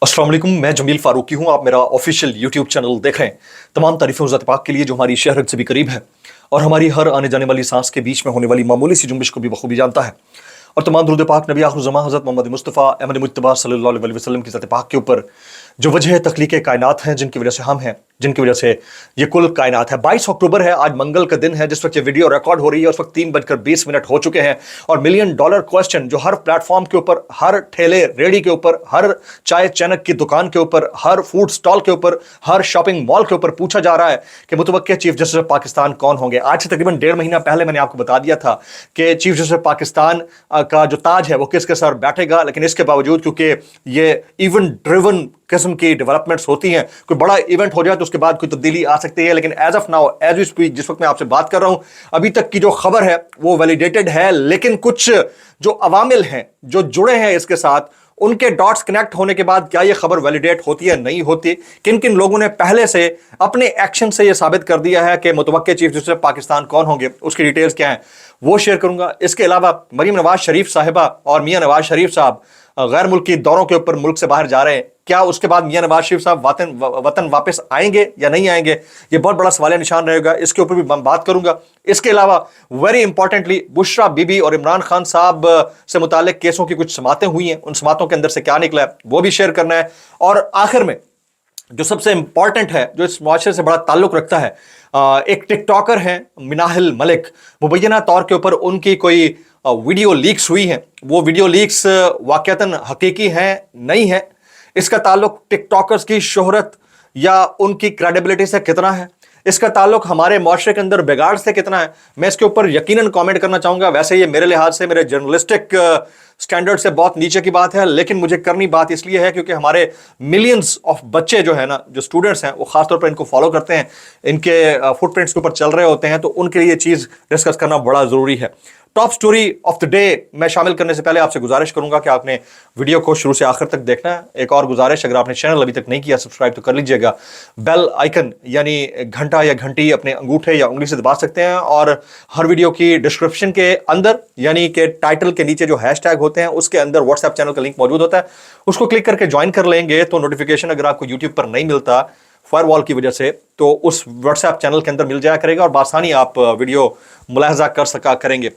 अस्सलाम वालेकुम, मैं जमील फारूकी हूं। आप मेरा ऑफिशियल यूट्यूब चैनल देख रहे हैं। तमाम तारीफें ज़ात पाक के लिए जो हमारी शहरत से भी करीब है और हमारी हर आने जाने वाली सांस के बीच में होने वाली मामूली सी जुम्बिश को भी बखूबी जानता है। और तमाम दुरूद पाक नबी आखिर ज़मां हज़रत मोहम्मद मुस्तफ़ा अहमद मुज्तबा सल्लल्लाहु अलैहि वसल्लम की ज़ात पाक के ऊपर जो वजह तख्लीक कायनात हैं, जिनकी वजह से हम हैं, जिनकी वजह से ये कुल कायनात है। 22 अक्टूबर है, आज मंगल का दिन है जिस वक्त ये वीडियो रिकॉर्ड हो रही है। उस वक्त 3:20 हो चुके हैं और मिलियन डॉलर क्वेश्चन जो हर प्लेटफॉर्म के ऊपर, हर ठेले रेडी के ऊपर, हर चाय चनक की दुकान के ऊपर, हर फूड स्टॉल के ऊपर, हर शॉपिंग मॉल के ऊपर पूछा जा रहा है कि मुतवक्किल चीफ जस्टिस ऑफ पाकिस्तान कौन होंगे। आज से तकरीबन 1.5 महीना पहले मैंने आपको बता दिया था कि चीफ जस्टिस ऑफ पाकिस्तान का जो ताज है वो किसके सर बैठेगा, लेकिन इसके बावजूद क्योंकि ये इवेंट ड्रिवन किस्म की डेवलपमेंट्स होती हैं, कोई बड़ा इवेंट हो जाए तो उसके बाद कोई तब्दीली आ सकती है। लेकिन as of now, as we speak, जिस वक्त मैं आपसे बात कर रहा हूं, अभी तक की जो खबर है वो वैलिडेटेड है। लेकिन कुछ जो अवामिल हैं जो जुड़े हैं इसके साथ, उनके डॉट्स कनेक्ट होने के बाद क्या ये खबर वैलिडेट होती है, नहीं होती। किन किन लोगों ने पहले से अपने एक्शन से ये साबित कर दिया है कि मुतवक्किल चीफ जस्टिस पाकिस्तान कौन होंगे, उसकी डिटेल्स क्या हैं वो शेयर करूंगा। इसके अलावा मरीम नवाज शरीफ साहिबा और मियां नवाज शरीफ साहब गैर मुल्की दौरों के ऊपर मुल्क से बाहर जा रहे हैं। क्या उसके बाद मियां नवाज शरीफ साहब वतन वापस आएंगे या नहीं आएंगे, ये बहुत बड़ा सवालिया निशान रहेगा। इसके ऊपर भी मैं बात करूंगा। इसके अलावा वेरी इंपॉर्टेंटली बुशरा बीबी और इमरान खान साहब से मुतालिक केसों की कुछ समातें हुई हैं, उन समातों के अंदर से क्या निकला है वो भी शेयर करना है। और आखिर में जो सबसे इंपॉर्टेंट है, जो इस मुआशरे से बड़ा ताल्लुक रखता है, एक टिकटॉकर है मिनाहिल मलिक। मुबैना तौर के ऊपर उनकी कोई वीडियो लीक्स हुई हैं। वो वीडियो लीक्स वाकयातन हकीकी हैं नहीं है, इसका ताल्लुक टिकटॉकर्स की शोहरत या उनकी क्रेडिबिलिटी से कितना है, इसका ताल्लुक हमारे मुआशरे के अंदर बिगाड़ से कितना है, मैं इसके ऊपर यकीनन कमेंट करना चाहूंगा। वैसे ये मेरे लिहाज से, मेरे जर्नलिस्टिक स्टैंडर्ड से बहुत नीचे की बात है, लेकिन मुझे करनी बात इसलिए है क्योंकि हमारे मिलियंस ऑफ बच्चे जो है ना, जो स्टूडेंट्स हैं, वो खासतौर पर इनको फॉलो करते हैं, इनके फुटप्रिंट्स के ऊपर चल रहे होते हैं, तो उनके लिए ये चीज़ डिस्कस करना बड़ा ज़रूरी है। Top story of the day मैं शामिल करने से पहले आपसे गुजारिश करूंगा कि आपने वीडियो को शुरू से आखिर तक देखना है। एक और गुजारिश, अगर आपने चैनल अभी तक नहीं किया सब्सक्राइब तो कर लीजिएगा। बेल आइकन यानी घंटा या घंटी अपने अंगूठे या उंगली से दबा सकते हैं और हर वीडियो की डिस्क्रिप्शन के अंदर यानी कि टाइटल के नीचे जो हैशटैग होते हैं उसके अंदर व्हाट्सएप चैनल का लिंक मौजूद होता है, उसको क्लिक करके ज्वाइन कर लेंगे तो नोटिफिकेशन अगर आपको यूट्यूब पर नहीं मिलता फायरवॉल की वजह से, तो उस व्हाट्सएप चैनल के अंदर मिल जाया करेगा और बासानी आप वीडियो मुलाहजा कर सका करेंगे।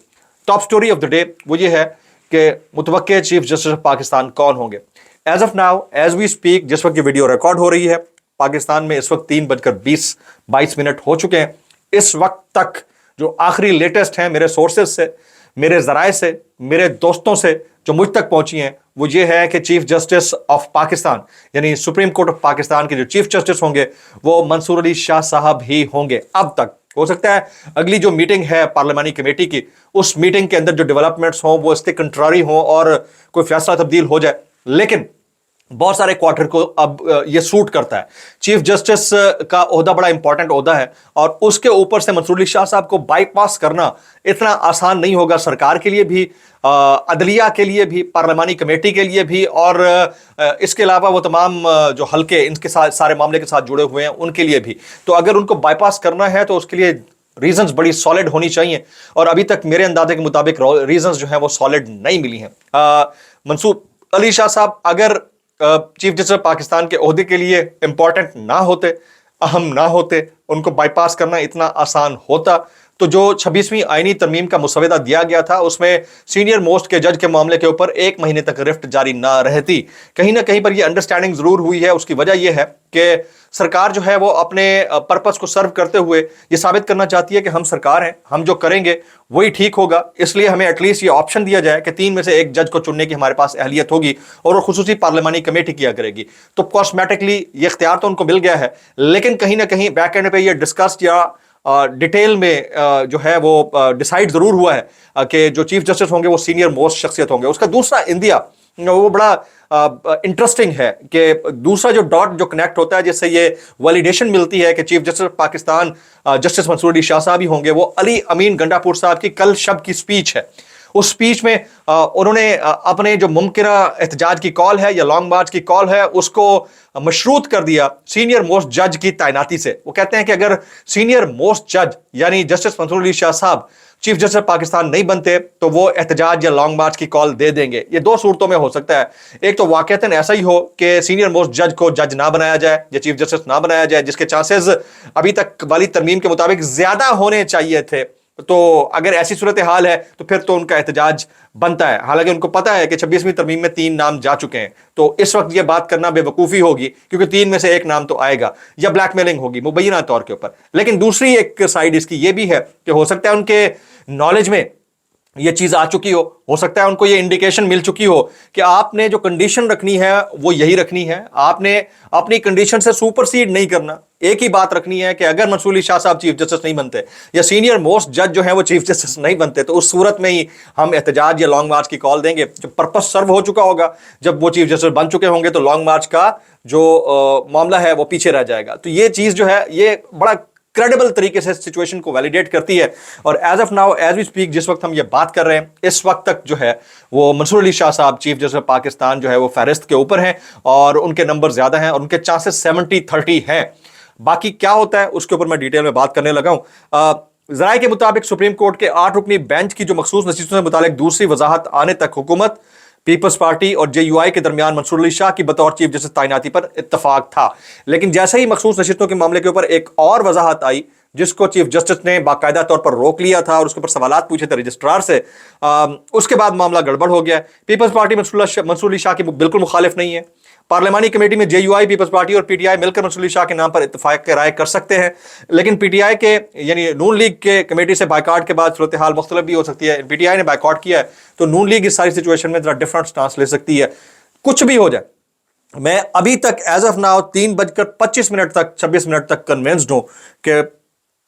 Top story of the day वो ये है कि मुतवक्किल चीफ जस्टिस ऑफ पाकिस्तान कौन होंगे। As of now, as we speak, जिस वक्त ये वीडियो रिकॉर्ड हो रही है, पाकिस्तान में इस वक्त 3:22 हो चुके हैं। इस वक्त तक जो आखिरी लेटेस्ट हैं मेरे सोर्सेज से, मेरे जराए से, मेरे दोस्तों से जो मुझ तक पहुंची हैं, वो ये है कि चीफ जस्टिस ऑफ पाकिस्तान यानी सुप्रीम कोर्ट ऑफ पाकिस्तान के जो चीफ जस्टिस होंगे वो मंसूर अली शाह साहब ही होंगे। अब तक हो सकता है अगली जो मीटिंग है पार्लियामानी कमेटी की, उस मीटिंग के अंदर जो डेवलपमेंट्स हों वो इसके कंट्रारी हों और कोई फैसला तब्दील हो जाए, लेकिन बहुत सारे क्वार्टर को अब ये सूट करता है। चीफ जस्टिस का ओहदा बड़ा इंपॉर्टेंट ओहदा है और उसके ऊपर से मंसूर अली शाह साहब को बाईपास करना इतना आसान नहीं होगा, सरकार के लिए भी, अदलिया के लिए भी, पार्लियामानी कमेटी के लिए भी, और इसके अलावा वो तमाम जो हल्के इनके साथ सारे मामले के साथ जुड़े हुए हैं उनके लिए भी। तो अगर उनको बाईपास करना है तो उसके लिए रीजंस बड़ी सॉलिड होनी चाहिए और अभी तक मेरे अंदाजे के मुताबिक रीजंस जो हैं वो सॉलिड नहीं मिली हैं। मंसूर अली शाह साहब अगर चीफ जस्टिस पाकिस्तान के ओहदे के लिए इंपॉर्टेंट ना होते, अहम ना होते, उनको बाईपास करना इतना आसान होता, तो जो 26वीं आईनी तरमीम का मुसवदा दिया गया था उसमें सीनियर मोस्ट के जज के मामले के ऊपर 1 महीने तक रिफ्ट जारी ना रहती। कहीं ना कहीं पर यह अंडरस्टैंडिंग जरूर हुई है। उसकी वजह यह है कि सरकार जो है वो अपने पर्पस को सर्व करते हुए ये साबित करना चाहती है कि हम सरकार हैं, हम जो करेंगे वही ठीक होगा, इसलिए हमें एटलीस्ट ये ऑप्शन दिया जाए कि 3 में से 1 जज को चुनने की हमारे पास अहलियत होगी और वो खुसूसी पार्लियामानी कमेटी किया करेगी। तो कॉस्मेटिकली ये इख्तियार तो उनको मिल गया है, लेकिन कहीं ना कहीं बैक एंड पे ये डिस्कस्ड या डिटेल में जो है वो डिसाइड जरूर हुआ है कि जो चीफ जस्टिस होंगे वो सीनियर मोस्ट शख्सियत होंगे। उसका दूसरा इंदिया वो बड़ा इंटरेस्टिंग है कि दूसरा जो डॉट जो कनेक्ट होता है जिससे ये वैलिडेशन मिलती है कि chief justice Pakistan justice Mansoor Ali Shah साहब ही होंगे, वो अली अमीन गंडापुर साहब की कल शब की स्पीच है। उस स्पीच में उन्होंने अपने जो मुमकिना एहतजाज की कॉल है या लॉन्ग मार्च की कॉल है उसको मशरूत कर दिया सीनियर मोस्ट जज की तैनाती से। वो कहते हैं कि अगर सीनियर मोस्ट जज यानी जस्टिस मंसूर अली शाह साहब चीफ जस्टिस पाकिस्तान नहीं बनते तो वो एहतजाज या लॉन्ग मार्च की कॉल दे देंगे। ये दो सूरतों में हो सकता है, एक तो वाकईतन ऐसा ही हो कि सीनियर मोस्ट जज को जज ना बनाया जाए या चीफ जस्टिस ना बनाया जाए, जिसके चांसेस अभी तक वाली तरमीम के मुताबिक ज्यादा होने चाहिए थे। तो अगर ऐसी सूरत हाल है तो फिर तो उनका एहतजाज बनता है, हालांकि उनको पता है कि 26वीं तरमीम में 3 नाम जा चुके हैं, तो इस वक्त ये बात करना बेवकूफ़ी होगी क्योंकि 3 में से एक नाम तो आएगा या ब्लैकमेलिंग होगी मुबैना तौर के ऊपर। लेकिन दूसरी एक साइड इसकी ये भी है कि हो सकता है उनके नॉलेज में ये चीज आ चुकी हो सकता है उनको ये इंडिकेशन मिल चुकी हो कि आपने जो कंडीशन रखनी है वो यही रखनी है, आपने अपनी कंडीशन से सुपरसीड नहीं करना। एक ही बात रखनी है कि अगर मंसूर अली शाह साहब चीफ जस्टिस नहीं बनते या सीनियर मोस्ट जज जो है वो चीफ जस्टिस नहीं बनते तो उस सूरत में ही हम एहतजाज या लॉन्ग मार्च की कॉल देंगे। जब पर्पस सर्व हो चुका होगा, जब वो चीफ जस्टिस बन चुके होंगे, तो लॉन्ग मार्च का जो मामला है वो पीछे रह जाएगा। तो ये चीज जो है ये बड़ा क्रेडिबल तरीके से सिचुएशन को वैलिडेट करती है। और as of now as we speak, जिस वक्त हम ये बात कर रहे हैं, इस वक्त तक जो है वो मंसूर अली शाह साहब चीफ जस्टिस पाकिस्तान जो है वो फहरिस्त के ऊपर हैं और उनके नंबर ज्यादा हैं और उनके चांसेस 70-30 हैं। बाकी क्या होता है उसके ऊपर मैं डिटेल में बात करने लगा हूं। जराये के मुताबिक सुप्रीम कोर्ट के 8 रुकनी बेंच की जो मखसूस नशीतों से मुतालिक दूसरी वजाहत आने तक हुकूमत, पीपल्स पार्टी और JUI के दरमियान मंसूर अली शाह की बतौर चीफ जस्टिस तैनाती पर इत्तफाक था। लेकिन जैसे ही मखसूस नशीतों के मामले के ऊपर एक और वजाहत आई जिसको चीफ जस्टिस ने बाकायदा तौर पर रोक लिया था और उसके ऊपर सवालात पूछे थे रजिस्ट्रार से, उसके बाद मामला गड़बड़ हो गया। पीपल्स पार्टी मंसूर अली शाह की बिल्कुल मुखालिफ नहीं है। पार्लिमानी कमेटी में JUI, पीपल्स पार्टी और PTI मिलकर मंसूर अली शाह के नाम पर इत्तेफाक राय कर सकते हैं, लेकिन PTI के यानी नून लीग के कमेटी से बाइकआउट के बाद सूरत हाल मुख्तलिफ भी हो सकती है। PTI ने बाइकआउट किया है तो नून लीग इस सारी सिचुएशन में जरा डिफरेंट स्टांस ले सकती है। कुछ भी हो जाए, मैं अभी तक एज ऑफ नाउ 3:25 तक 26 मिनट तक कन्विंस्ड हूं कि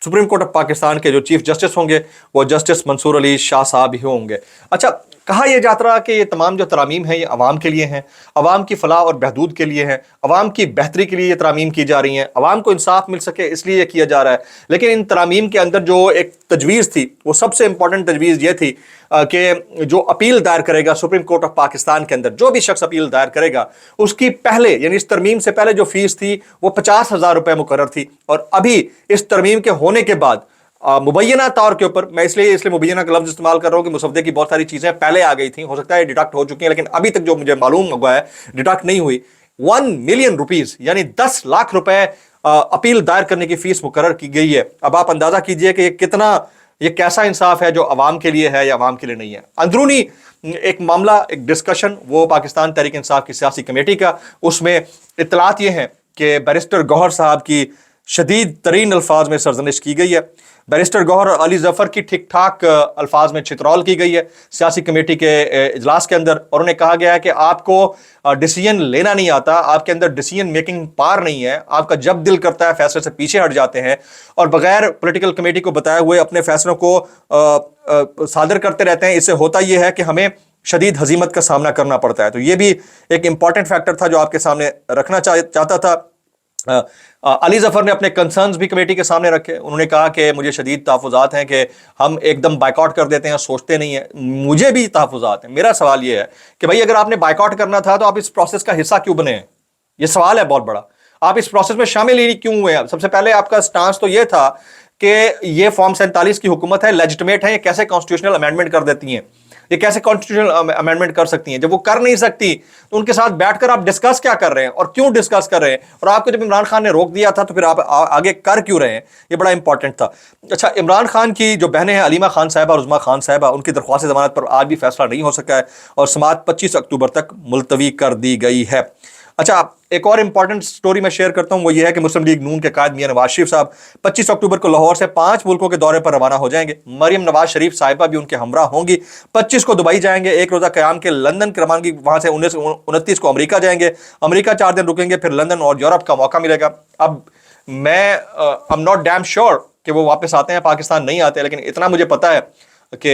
सुप्रीम कोर्ट ऑफ पाकिस्तान के जो चीफ जस्टिस होंगे वो जस्टिस मंसूर अली शाह साहब ही होंगे। अच्छा, कहा यह जाता रहा कि ये तमाम जो तरामीम हैं ये अवाम के लिए हैं, अवाम की फलाह और बहदूद के लिए हैं, अवाम की बेहतरी के लिए ये तरामीम की जा रही हैं, अवाम को इंसाफ मिल सके इसलिए ये किया जा रहा है। लेकिन इन तरामीम के अंदर जो एक तजवीज़ थी वो सबसे इंपॉर्टेंट तजवीज़ ये थी कि जो अपील दायर करेगा सुप्रीम कोर्ट ऑफ पाकिस्तान के अंदर, जो भी शख्स अपील दायर करेगा उसकी पहले यानी इस तरमीम से पहले जो फीस थी वो 50,000 रुपये मुकर्रर थी, और अभी इस तरमीम के होने के बाद मुबैना तौर के ऊपर, मैं इसलिए मुबैना का लफ्ज़ इस्तेमाल कर रहा हूँ कि मुसवदे की बहुत सारी चीज़ें पहले आ गई थी, हो सकता है डिडक्ट हो चुकी हैं, लेकिन अभी तक जो मुझे मालूम हुआ है डिडक्ट नहीं हुई। 1 मिलियन रुपीज़ यानी 10 लाख रुपए अपील दायर करने की फीस मुकर्रर की गई है। अब आप अंदाज़ा कीजिए कि ये कैसा इंसाफ है जो अवाम के लिए है या अवाम के लिए नहीं है। अंदरूनी एक मामला, एक डिस्कशन वो पाकिस्तान तहरीक इंसाफ की सियासी कमेटी का, उसमें इत्तलात ये हैं कि बैरिस्टर गौहर साहब की शदीद तरीन अल्फाज में सरजनिश की गई है। बैरिस्टर गौहर और अली जफर की ठीक ठाक अल्फाज में छितरौल की गई है सियासी कमेटी के इजलास के अंदर, और उन्हें कहा गया है कि आपको डिसीजन लेना नहीं आता, आपके अंदर डिसीजन मेकिंग पावर नहीं है, आपका जब दिल करता है फैसले से पीछे हट जाते हैं और बगैर पॉलिटिकल कमेटी को बताए हुए अपने फैसलों को सादर करते रहते हैं। इससे होता यह है कि हमें शदीद हजीमत का सामना करना पड़ता है। तो ये भी एक इंपॉर्टेंट फैक्टर था जो आपके सामने रखना चाहता था। अली जफर ने अपने कंसर्न्स भी कमेटी के सामने रखे। उन्होंने कहा कि मुझे शदीद तहफ़्फ़ुज़ात हैं कि हम एकदम बाइकआउट कर देते हैं, सोचते नहीं हैं। मुझे भी तहफ़्फ़ुज़ात हैं। मेरा सवाल ये है कि भाई अगर आपने बाइकआउट करना था तो आप इस प्रोसेस का हिस्सा क्यों बने हैं? ये सवाल है बहुत बड़ा। आप इस प्रोसेस में शामिल ही क्यों हुए हैं? सबसे पहले आपका स्टांस तो ये था कि ये फॉर्म 47 की हुकूमत है, लेजिटिमेट है, ये कैसे कॉन्स्टिट्यूशनल अमेंडमेंट कर देती हैं, ये कैसे कॉन्स्टिट्यूशनल अमेंडमेंट कर सकती हैं? जब वो कर नहीं सकती तो उनके साथ बैठकर आप डिस्कस क्या कर रहे हैं और क्यों डिस्कस कर रहे हैं? और आपको जब इमरान खान ने रोक दिया था तो फिर आप आगे कर क्यों रहे हैं? ये बड़ा इंपॉर्टेंट था। अच्छा, इमरान खान की जो बहनें हैं अलीमा खान साहिबा और उज़मा खान साहिबा, उनकी दरख्वास्त ज़मानत पर आज भी फैसला नहीं हो सका है और समाअत 25 अक्टूबर तक मुलतवी कर दी गई है। अच्छा, एक और इंपॉर्टेंट स्टोरी मैं शेयर करता हूं, वो ये है कि मुस्लिम लीग नून के कायद मियां नवाज शरीफ साहब 25 अक्टूबर को लाहौर से 5 मुल्कों के दौरे पर रवाना हो जाएंगे। मरियम नवाज शरीफ साहिबा भी उनके हमरा होंगी। 25 को दुबई जाएंगे, एक रोज़ा क़याम के लंदन की रवानगी, वहां से 29 को अमेरिका जाएंगे, अमेरिका 4 दिन रुकेंगे, फिर लंदन और यूरोप का मौका मिलेगा। अब मैं I am not damn sure कि वो वापस आते हैं, पाकिस्तान नहीं आते, लेकिन इतना मुझे पता है कि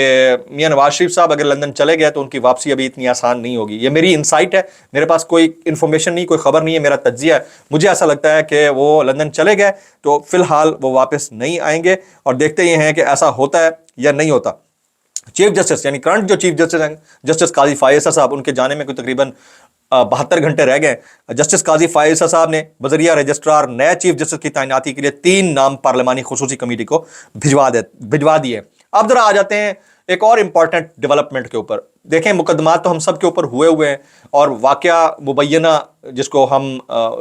मियां नवाज शरीफ साहब अगर लंदन चले गए तो उनकी वापसी अभी इतनी आसान नहीं होगी। ये मेरी इंसाइट है, मेरे पास कोई इन्फॉर्मेशन नहीं, कोई खबर नहीं है, मेरा तज्जिया है। मुझे ऐसा लगता है कि वो लंदन चले गए तो फिलहाल वो वापस नहीं आएंगे, और देखते ही हैं कि ऐसा होता है या नहीं होता। चीफ जस्टिस यानी करंट जो चीफ जस्टिस हैं जस्टिस काजी फायज़ साहब, उनके जाने में कोई तकरीबन 72 घंटे रह गए। जस्टिस काजी फायज़ साहब ने बजरिया रजिस्ट्रार नए चीफ जस्टिस की तैनाती के लिए 3 नाम पार्लिमानी खुसूसी कमेटी को भिजवा दिए। अब जरा आ जाते हैं एक और इंपॉर्टेंट डेवलपमेंट के ऊपर। देखें, मुकदमात तो हम सब के ऊपर हुए हैं और वाकया मुबैना जिसको हम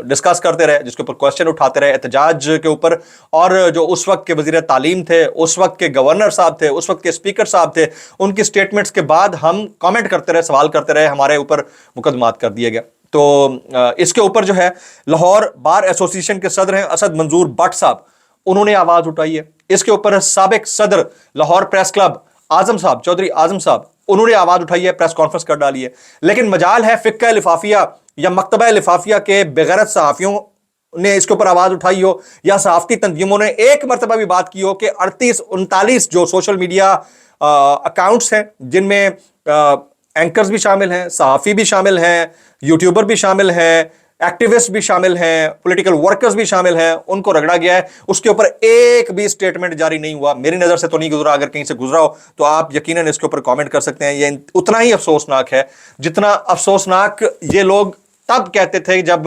डिस्कस करते रहे, जिसके ऊपर क्वेश्चन उठाते रहे एहतजाज के ऊपर, और जो उस वक्त के वजीर तालीम थे, उस वक्त के गवर्नर साहब थे, उस वक्त के स्पीकर साहब थे, उनकी स्टेटमेंट्स के बाद हम कमेंट करते रहे, सवाल करते रहे, हमारे ऊपर मुकदमात कर दिए गए। तो इसके ऊपर जो है लाहौर बार एसोसिएशन के सदर हैं असद मंजूर भट्ट साहब, उन्होंने आवाज उठाई है। इसके ऊपर साबिक सदर लाहौर प्रेस क्लब आजम साहब, चौधरी आजम साहब, उन्होंने आवाज उठाई है, प्रेस कॉन्फ्रेंस कर डाली है। लेकिन मजाल है फिक्का लिफाफिया या मकतबा लिफाफिया के बेगैरत सहाफियों ने इसके ऊपर आवाज उठाई हो, या सहाफती तंजीमों ने एक मरतबा भी बात की हो कि 38-39 जो सोशल मीडिया अकाउंट्स हैं, जिनमें एंकर्स भी शामिल हैं, सहाफ़ी भी शामिल हैं, यूट्यूबर भी शामिल हैं, एक्टिविस्ट भी शामिल हैं, पॉलिटिकल वर्कर्स भी शामिल हैं, उनको रगड़ा गया है, उसके ऊपर एक भी स्टेटमेंट जारी नहीं हुआ। मेरी नज़र से तो नहीं गुजरा, अगर कहीं से गुजरा हो तो आप यकीनन इसके ऊपर कमेंट कर सकते हैं। ये उतना ही अफसोसनाक है जितना अफसोसनाक ये लोग तब कहते थे जब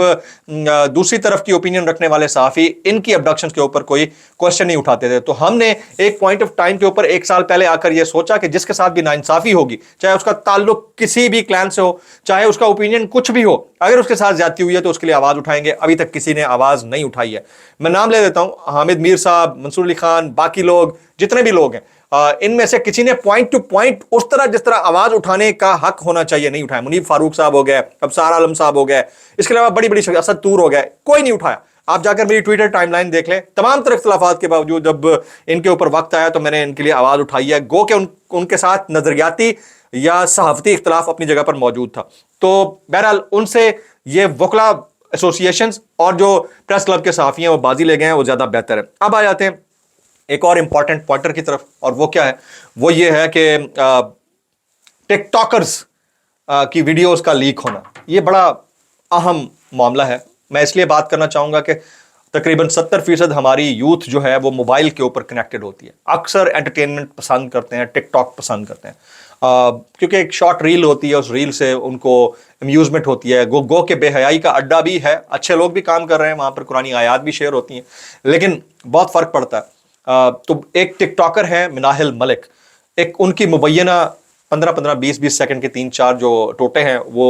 दूसरी तरफ की ओपिनियन रखने वाले सहाफ़ी इनकी अबडक्शन के ऊपर कोई क्वेश्चन नहीं उठाते थे। तो हमने एक पॉइंट ऑफ टाइम के ऊपर 1 साल पहले आकर यह सोचा कि जिसके साथ भी नाइंसाफ़ी होगी, चाहे उसका ताल्लुक किसी भी क्लैन से हो, चाहे उसका ओपिनियन कुछ भी हो, अगर उसके साथ ज्यादती हुई है तो उसके लिए आवाज़ उठाएंगे। अभी तक किसी ने आवाज़ नहीं उठाई है। मैं नाम ले देता हूँ, हामिद मीर साहब, मंसूर अली खान, बाकी लोग, जितने भी लोग हैं, इनमें से किसी ने पॉइंट टू पॉइंट उस तरह जिस तरह आवाज उठाने का हक होना चाहिए नहीं उठाया। मुनीब फारूक साहब हो गए, अबसार आलम साहब हो गए, इसके अलावा बड़ी बड़ी असद तूर हो गए, कोई नहीं उठाया। आप जाकर मेरी ट्विटर टाइमलाइन देख लें, तमाम तरह इख्तिलाफात के बावजूद जब इनके ऊपर वक्त आया तो मैंने इनके लिए आवाज उठाई है। गो के उनके साथ नजरियाती या सहाफती इख्तिलाफ अपनी जगह पर मौजूद था। तो बहरहाल उनसे ये वकला एसोसिएशन और जो प्रेस क्लब के सहाफ़ी हैं वो बाजी ले गए हैं, वो ज्यादा बेहतर है। अब आ जाते हैं एक और इंपॉर्टेंट पॉइंटर की तरफ, और वो क्या है? वो ये है कि टिकटॉकर्स की वीडियोस का लीक होना, ये बड़ा अहम मामला है। मैं इसलिए बात करना चाहूंगा कि तकरीबन 70% हमारी यूथ जो है वो मोबाइल के ऊपर कनेक्टेड होती है, अक्सर एंटरटेनमेंट पसंद करते हैं, टिकटॉक पसंद करते हैं, क्योंकि एक शॉर्ट रील होती है, उस रील से उनको अम्यूजमेंट होती है। गो के बेहयाई का अड्डा भी है, अच्छे लोग भी काम कर रहे हैं वहाँ पर, कुरानी आयात भी शेयर होती हैं, लेकिन बहुत फ़र्क पड़ता है। तो एक टिकटॉकर है मिनाहिल मलिक, एक उनकी मुबैना 15-15, 20-20 सेकंड के 3-4 जो टोटे हैं वो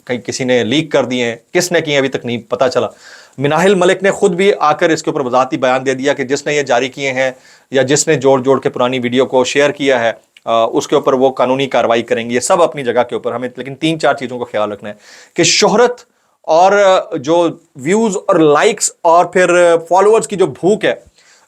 कहीं किसी ने लीक कर दिए हैं, किसने किए अभी तक नहीं पता चला। मिनाहिल मलिक ने खुद भी आकर इसके ऊपर वजाहती बयान दे दिया कि जिसने ये जारी किए हैं या जिसने जोड़ जोड़ के पुरानी वीडियो को शेयर किया है उसके ऊपर वो कानूनी कार्रवाई करेंगे। ये सब अपनी जगह के ऊपर, हमें लेकिन 3-4 चीज़ों का ख्याल रखना है कि शोहरत और जो व्यूज़ और लाइक्स और फिर फॉलोअर्स की जो भूख है,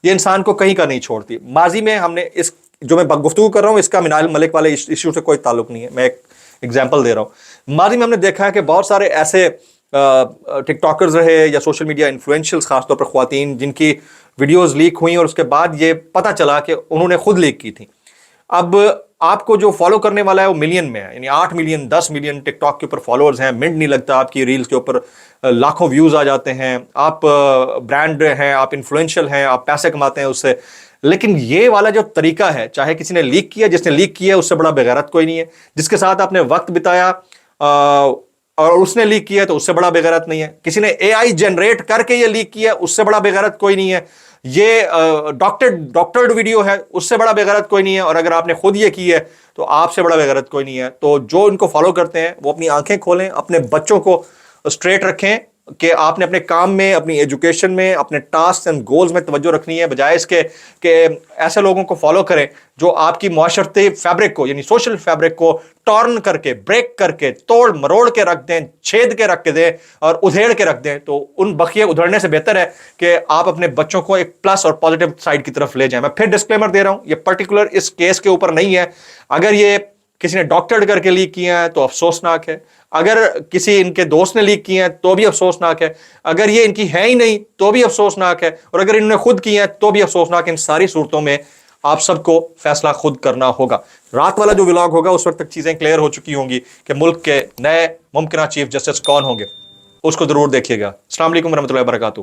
ये इंसान को कहीं का नहीं छोड़ती। माजी में हमने इस जो मैं गुफ्तगू कर रहा हूँ इसका मिनाहिल मलिक वाले इश्यू से कोई ताल्लुक नहीं है, मैं एक एग्जाम्पल दे रहा हूँ। माजी में हमने देखा है कि बहुत सारे ऐसे टिकटॉकर्स रहे या सोशल मीडिया इन्फ्लुएंशियल्स, खासतौर पर ख्वातीन, जिनकी वीडियोस लीक हुई और उसके बाद ये पता चला कि उन्होंने खुद लीक की थी। अब आपको जो फॉलो करने वाला है वो मिलियन में है, यानी 8 मिलियन 10 मिलियन टिकटॉक के ऊपर फॉलोअर्स हैं, मिनट नहीं लगता आपकी रील्स के ऊपर लाखों व्यूज़ आ जाते हैं, आप ब्रांड हैं, आप इन्फ्लुएंशियल हैं, आप पैसे कमाते हैं उससे। लेकिन ये वाला जो तरीका है, चाहे किसी ने लीक किया, जिसने लीक किया उससे बड़ा बेगैरत कोई नहीं है, जिसके साथ आपने वक्त बिताया और उसने लीक किया तो उससे बड़ा बेगैरत नहीं है, किसी ने एआई जनरेट करके ये लीक किया उससे बड़ा बेगैरत कोई नहीं है, ये डॉक्टर्ड वीडियो है उससे बड़ा बेगैरत कोई नहीं है, और अगर आपने खुद ये की है तो आपसे बड़ा बेगैरत कोई नहीं है। तो जो इनको फॉलो करते हैं वो अपनी आंखें खोलें, अपने बच्चों को स्ट्रेट रखें कि आपने अपने काम में, अपनी एजुकेशन में, अपने टास्क एंड गोल्स में तवज्जो रखनी है, बजाय इसके कि ऐसे लोगों को फॉलो करें जो आपकी माशरती फैब्रिक को, यानी सोशल फैब्रिक को टर्न करके, ब्रेक करके, तोड़ मरोड़ के रख दें, छेद के रख के दें और उधेड़ के रख दें। तो उन बखिए उधेड़ने से बेहतर है कि आप अपने बच्चों को एक प्लस और पॉजिटिव साइड की तरफ ले जाएं। मैं फिर डिस्क्लेमर दे रहा हूं, ये पर्टिकुलर इस केस के ऊपर नहीं है। अगर ये किसी ने डॉक्टर्ड करके लीक किया है तो अफसोसनाक है, अगर किसी इनके दोस्त ने लीक किए हैं तो भी अफसोसनाक है, अगर ये इनकी है ही नहीं तो भी अफसोसनाक है, और अगर इन्होंने खुद किए हैं तो भी अफसोसनाक। इन सारी सूरतों में आप सबको फैसला खुद करना होगा। रात वाला जो व्लॉग होगा उस वक्त तक चीजें क्लियर हो चुकी होंगी कि मुल्क के नए मुमकिन चीफ जस्टिस कौन होंगे, उसको जरूर देखिएगा। अस्सलाम वालेकुम रहमतुल्लाहि व बरकातहू।